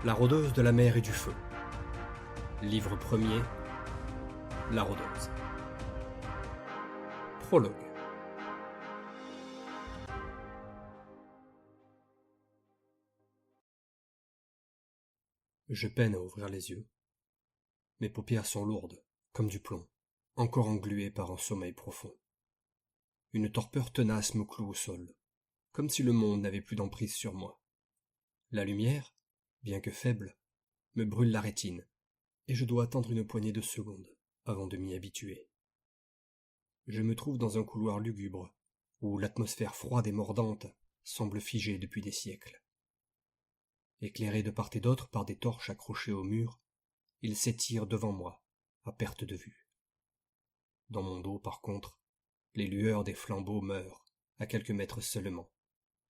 La rôdeuse de la mer et du feu. Livre premier. La rôdeuse. Prologue. Je peine à ouvrir les yeux. Mes paupières sont lourdes, comme du plomb, encore engluées par un sommeil profond. Une torpeur tenace me cloue au sol, comme si le monde n'avait plus d'emprise sur moi. La lumière, bien que faible, me brûle la rétine, et je dois attendre une poignée de secondes avant de m'y habituer. Je me trouve dans un couloir lugubre, où l'atmosphère froide et mordante semble figée depuis des siècles. Éclairé de part et d'autre par des torches accrochées au mur, il s'étire devant moi, à perte de vue. Dans mon dos, par contre, les lueurs des flambeaux meurent, à quelques mètres seulement,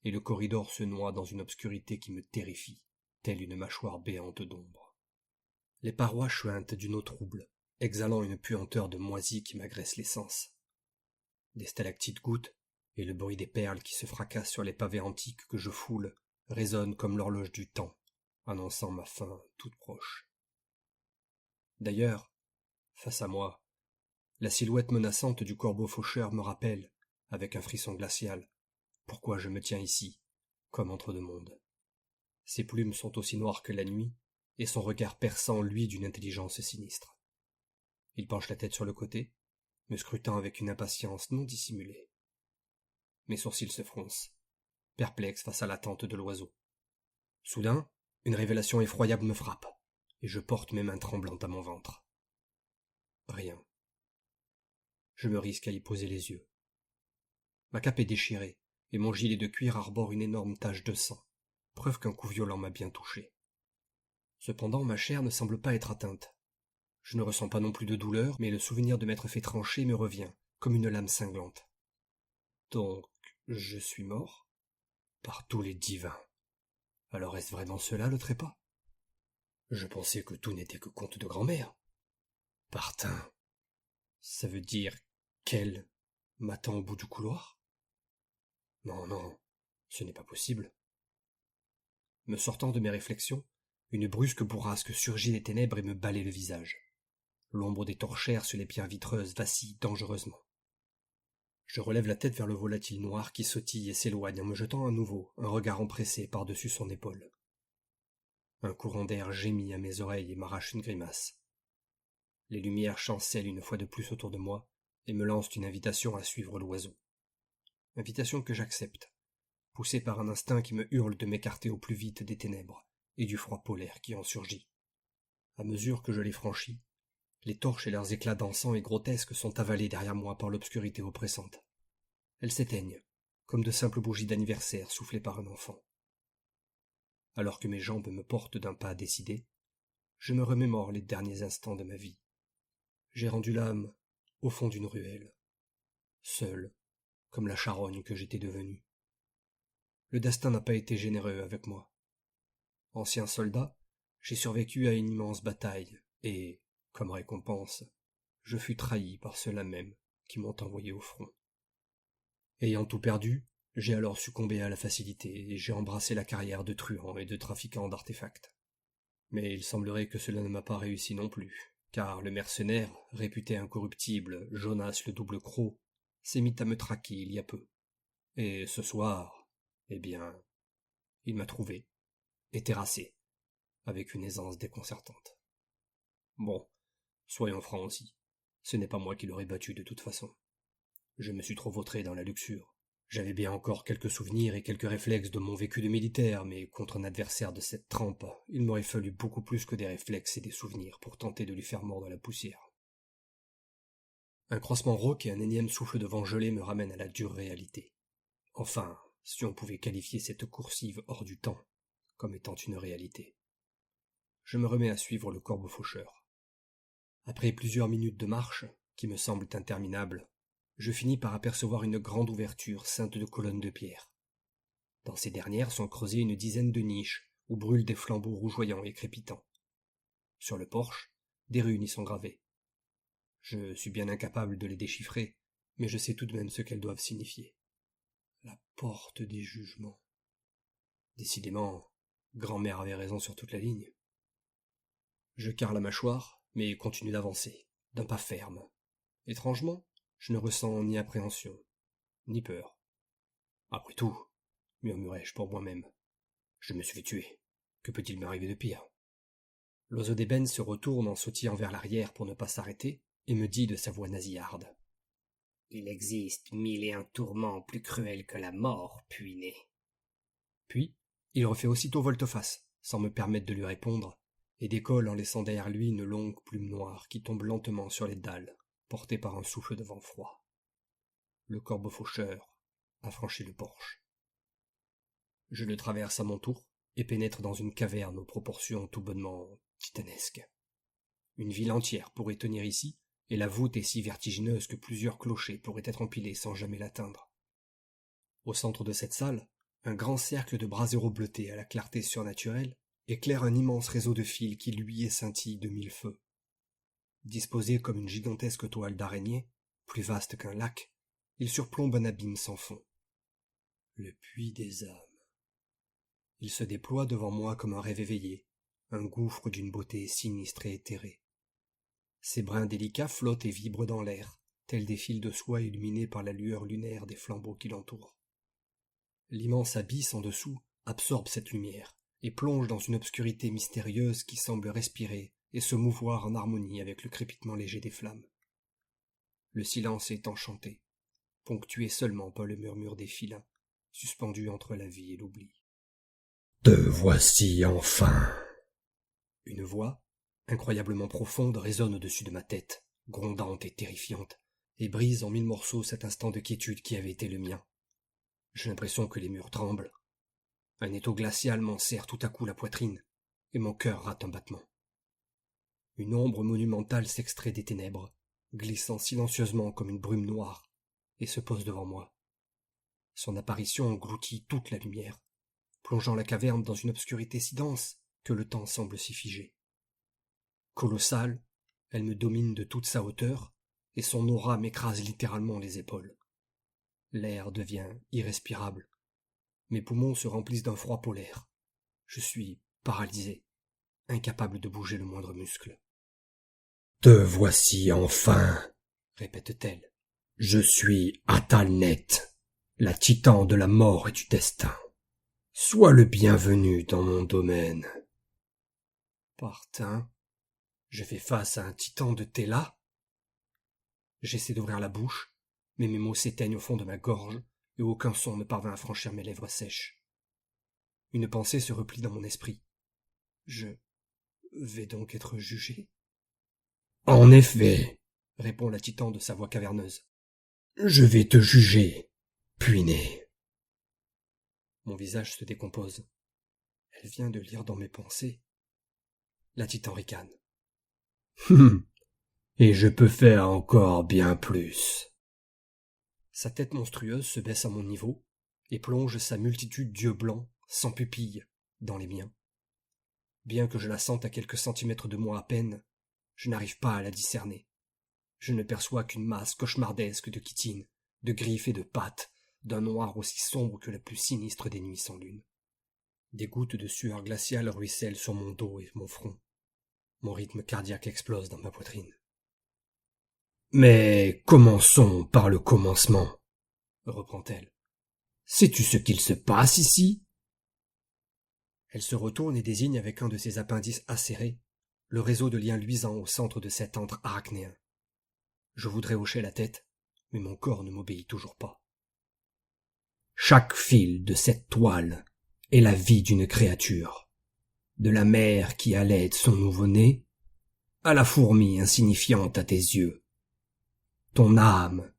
et le corridor se noie dans une obscurité qui me terrifie, telle une mâchoire béante d'ombre. Les parois chuintent d'une eau trouble, exhalant une puanteur de moisi qui m'agresse les sens. Des stalactites gouttes, et le bruit des perles qui se fracassent sur les pavés antiques que je foule résonne comme l'horloge du temps, annonçant ma fin toute proche. D'ailleurs, face à moi, la silhouette menaçante du corbeau faucheur me rappelle, avec un frisson glacial, pourquoi je me tiens ici, comme entre deux mondes. Ses plumes sont aussi noires que la nuit, et son regard perçant lui d'une intelligence sinistre. Il penche la tête sur le côté, me scrutant avec une impatience non dissimulée. Mes sourcils se froncent, perplexe face à l'attente de l'oiseau. Soudain, une révélation effroyable me frappe, et je porte mes mains tremblantes à mon ventre. Rien. Je me risque à y poser les yeux. Ma cape est déchirée, et mon gilet de cuir arbore une énorme tache de sang, preuve qu'un coup violent m'a bien touché. Cependant, ma chair ne semble pas être atteinte. Je ne ressens pas non plus de douleur, mais le souvenir de m'être fait trancher me revient, comme une lame cinglante. Donc, je suis mort? Par tous les divins. Alors est-ce vraiment cela le trépas? Je pensais que tout n'était que conte de grand-mère. Partin. Ça veut dire qu'elle m'attend au bout du couloir? Non, non, ce n'est pas possible. Me sortant de mes réflexions, une brusque bourrasque surgit des ténèbres et me balaie le visage. L'ombre des torchères sur les pierres vitreuses vacille dangereusement. Je relève la tête vers le volatile noir qui sautille et s'éloigne en me jetant à nouveau un regard empressé par-dessus son épaule. Un courant d'air gémit à mes oreilles et m'arrache une grimace. Les lumières chancellent une fois de plus autour de moi et me lancent une invitation à suivre l'oiseau. Invitation que j'accepte, poussé par un instinct qui me hurle de m'écarter au plus vite des ténèbres et du froid polaire qui en surgit. À mesure que je les franchis, les torches et leurs éclats dansants et grotesques sont avalés derrière moi par l'obscurité oppressante. Elles s'éteignent, comme de simples bougies d'anniversaire soufflées par un enfant. Alors que mes jambes me portent d'un pas décidé, je me remémore les derniers instants de ma vie. J'ai rendu l'âme au fond d'une ruelle, seul, comme la charogne que j'étais devenu. Le destin n'a pas été généreux avec moi. Ancien soldat, j'ai survécu à une immense bataille, et, comme récompense, je fus trahi par ceux-là même qui m'ont envoyé au front. Ayant tout perdu, j'ai alors succombé à la facilité et j'ai embrassé la carrière de truand et de trafiquant d'artefacts. Mais il semblerait que cela ne m'a pas réussi non plus, car le mercenaire, réputé incorruptible, Jonas le double croc, s'est mis à me traquer il y a peu. Et ce soir, eh bien, il m'a trouvé, et terrassé, avec une aisance déconcertante. Bon, soyons francs aussi, ce n'est pas moi qui l'aurais battu de toute façon. Je me suis trop vautré dans la luxure. J'avais bien encore quelques souvenirs et quelques réflexes de mon vécu de militaire, mais contre un adversaire de cette trempe, il m'aurait fallu beaucoup plus que des réflexes et des souvenirs pour tenter de lui faire mordre la poussière. Un croissement rauque et un énième souffle de vent gelé me ramènent à la dure réalité. Enfin, si on pouvait qualifier cette coursive hors du temps comme étant une réalité. Je me remets à suivre le corbeau faucheur. Après plusieurs minutes de marche, qui me semblent interminables, je finis par apercevoir une grande ouverture ceinte de colonnes de pierre. Dans ces dernières sont creusées une dizaine de niches où brûlent des flambeaux rougeoyants et crépitants. Sur le porche, des runes y sont gravées. Je suis bien incapable de les déchiffrer, mais je sais tout de même ce qu'elles doivent signifier. La porte des jugements. Décidément, Grand-mère avait raison sur toute la ligne. Je carre la mâchoire, mais continue d'avancer, d'un pas ferme. Étrangement, je ne ressens ni appréhension, ni peur. Après tout, murmurai-je pour moi-même, je me suis fait tuer. Que peut-il m'arriver de pire? L'oiseau d'ébène se retourne en sautillant vers l'arrière pour ne pas s'arrêter, et me dit de sa voix nasillarde. Il existe 1001 tourments plus cruels que la mort, puiné. Puis, il refait aussitôt volte-face, sans me permettre de lui répondre, et décolle en laissant derrière lui une longue plume noire qui tombe lentement sur les dalles, portée par un souffle de vent froid. Le corbeau faucheur a franchi le porche. Je le traverse à mon tour et pénètre dans une caverne aux proportions tout bonnement titanesques. Une ville entière pourrait tenir ici, et la voûte est si vertigineuse que plusieurs clochers pourraient être empilés sans jamais l'atteindre. Au centre de cette salle, un grand cercle de brasero bleutés à la clarté surnaturelle éclaire un immense réseau de fils qui luit et scintille de mille feux. Disposé comme une gigantesque toile d'araignée, plus vaste qu'un lac, il surplombe un abîme sans fond. Le puits des âmes. Il se déploie devant moi comme un rêve éveillé, un gouffre d'une beauté sinistre et éthérée. Ses brins délicats flottent et vibrent dans l'air, tels des fils de soie illuminés par la lueur lunaire des flambeaux qui l'entourent. L'immense abysse en dessous absorbe cette lumière et plonge dans une obscurité mystérieuse qui semble respirer et se mouvoir en harmonie avec le crépitement léger des flammes. Le silence est enchanté, ponctué seulement par le murmure des filins, suspendus entre la vie et l'oubli. « Te voici enfin !» Une voix, incroyablement profonde, résonne au-dessus de ma tête, grondante et terrifiante, et brise en mille morceaux cet instant de quiétude qui avait été le mien. J'ai l'impression que les murs tremblent. Un étau glacial m'en serre tout à coup la poitrine, et mon cœur rate un battement. Une ombre monumentale s'extrait des ténèbres, glissant silencieusement comme une brume noire, et se pose devant moi. Son apparition engloutit toute la lumière, plongeant la caverne dans une obscurité si dense que le temps semble s'y figer. Colossale, elle me domine de toute sa hauteur, et son aura m'écrase littéralement les épaules. L'air devient irrespirable. Mes poumons se remplissent d'un froid polaire. Je suis paralysé, incapable de bouger le moindre muscle. « Te voici enfin !» répète-t-elle. « Je suis Atalnet, la titan de la mort et du destin. Sois le bienvenu dans mon domaine. » Partin, je fais face à un titan de Théla. J'essaie d'ouvrir la bouche, mais mes mots s'éteignent au fond de ma gorge, et aucun son ne parvint à franchir mes lèvres sèches. Une pensée se replie dans mon esprit. Je vais donc être jugé? En effet, répond la titan de sa voix caverneuse. Je vais te juger, puiné. Mon visage se décompose. Elle vient de lire dans mes pensées. La titan ricane. Et je peux faire encore bien plus. Sa tête monstrueuse se baisse à mon niveau et plonge sa multitude d'yeux blancs, sans pupilles, dans les miens. Bien que je la sente à quelques centimètres de moi à peine, je n'arrive pas à la discerner. Je ne perçois qu'une masse cauchemardesque de chitine, de griffes et de pattes, d'un noir aussi sombre que la plus sinistre des nuits sans lune. Des gouttes de sueur glaciale ruissellent sur mon dos et mon front. Mon rythme cardiaque explose dans ma poitrine. Mais commençons par le commencement, reprend-elle. Sais-tu ce qu'il se passe ici? Elle se retourne et désigne avec un de ses appendices acérés le réseau de liens luisants au centre de cet antre arachnéen. Je voudrais hocher la tête, mais mon corps ne m'obéit toujours pas. Chaque fil de cette toile est la vie d'une créature, de la mère qui allaite son nouveau-né à la fourmi insignifiante à tes yeux. Ton âme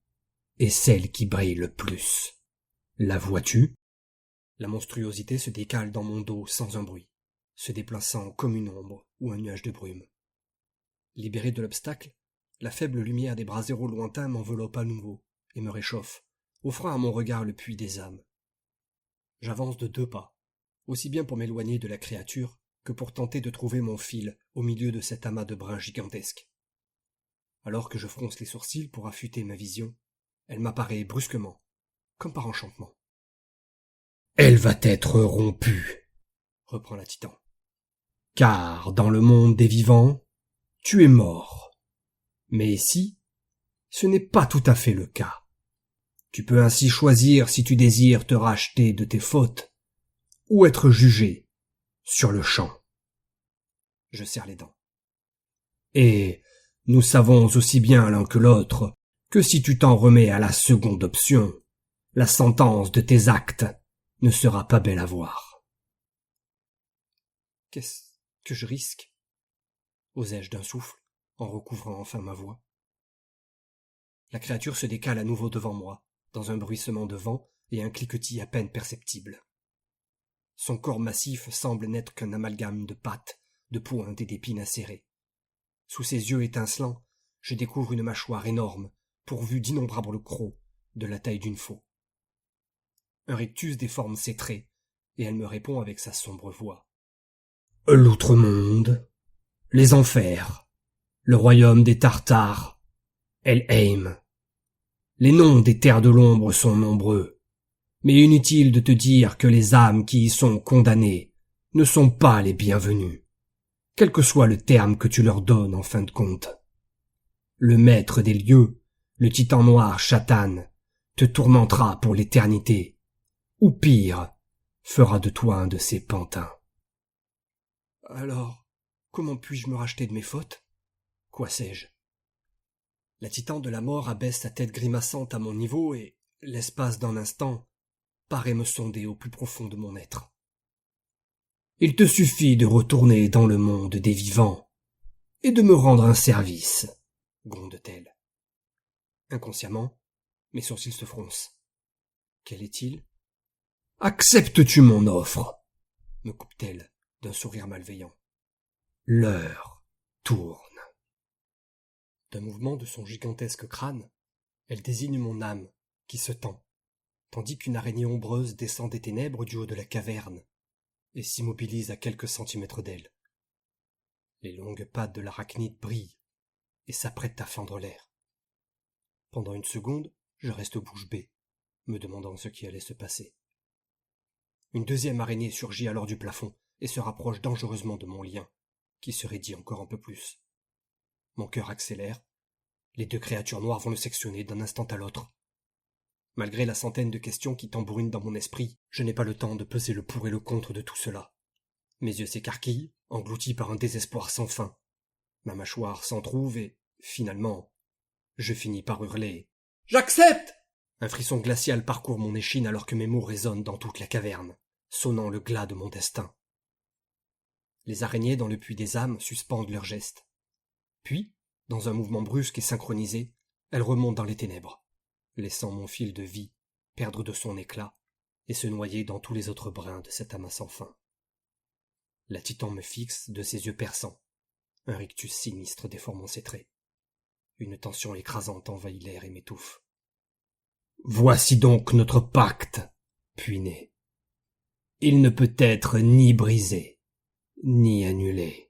est celle qui brille le plus. La vois-tu? La monstruosité se décale dans mon dos sans un bruit, se déplaçant comme une ombre ou un nuage de brume. Libéré de l'obstacle, la faible lumière des braseros lointains m'enveloppe à nouveau et me réchauffe, offrant à mon regard le puits des âmes. J'avance de 2 pas, aussi bien pour m'éloigner de la créature que pour tenter de trouver mon fil au milieu de cet amas de brins gigantesques. Alors que je fronce les sourcils pour affûter ma vision, elle m'apparaît brusquement, comme par enchantement. « Elle va être rompue !» reprend la Titan. Car dans le monde des vivants, tu es mort. Mais ici, ce n'est pas tout à fait le cas. Tu peux ainsi choisir si tu désires te racheter de tes fautes ou être jugé sur le champ. Je serre les dents. Et nous savons aussi bien l'un que l'autre que si tu t'en remets à la seconde option, la sentence de tes actes ne sera pas belle à voir. Qu'est-ce que je risque? Osai-je d'un souffle, en recouvrant enfin ma voix. La créature se décale à nouveau devant moi, dans un bruissement de vent et un cliquetis à peine perceptible. Son corps massif semble n'être qu'un amalgame de pattes, de pointes et d'épines acérées. Sous ses yeux étincelants, je découvre une mâchoire énorme, pourvue d'innombrables crocs, de la taille d'une faux. Un rictus déforme ses traits, et elle me répond avec sa sombre voix. L'outre-monde, les enfers, le royaume des Tartares, Helheim. Les noms des terres de l'ombre sont nombreux, mais inutile de te dire que les âmes qui y sont condamnées ne sont pas les bienvenues, quel que soit le terme que tu leur donnes en fin de compte. Le maître des lieux, le titan noir Shatan, te tourmentera pour l'éternité, ou pire, fera de toi un de ses pantins. Alors, comment puis-je me racheter de mes fautes? Quoi sais-je? La titan de la mort abaisse sa tête grimaçante à mon niveau et, l'espace d'un instant, paraît me sonder au plus profond de mon être. Il te suffit de retourner dans le monde des vivants et de me rendre un service, gronde-t-elle. Inconsciemment, mes sourcils se froncent. Quel est-il? Acceptes-tu mon offre? Me coupe-t-elle d'un sourire malveillant. L'heure tourne. D'un mouvement de son gigantesque crâne, elle désigne mon âme, qui se tend, tandis qu'une araignée ombreuse descend des ténèbres du haut de la caverne et s'immobilise à quelques centimètres d'elle. Les longues pattes de l'arachnide brillent et s'apprêtent à fendre l'air. Pendant une seconde, je reste bouche bée, me demandant ce qui allait se passer. Une deuxième araignée surgit alors du plafond et se rapproche dangereusement de mon lien, qui se raidit encore un peu plus. Mon cœur accélère. Les deux créatures noires vont le sectionner d'un instant à l'autre. Malgré la centaine de questions qui tambourinent dans mon esprit, je n'ai pas le temps de peser le pour et le contre de tout cela. Mes yeux s'écarquillent, engloutis par un désespoir sans fin. Ma mâchoire s'entrouve et, finalement, je finis par hurler « J'accepte !» Un frisson glacial parcourt mon échine alors que mes mots résonnent dans toute la caverne, sonnant le glas de mon destin. Les araignées dans le puits des âmes suspendent leurs gestes. Puis, dans un mouvement brusque et synchronisé, elles remontent dans les ténèbres, laissant mon fil de vie perdre de son éclat et se noyer dans tous les autres brins de cet amas sans fin. La titan me fixe de ses yeux perçants, un rictus sinistre déformant ses traits. Une tension écrasante envahit l'air et m'étouffe. Voici donc notre pacte, puis né. Il ne peut être ni brisé, ni annulé.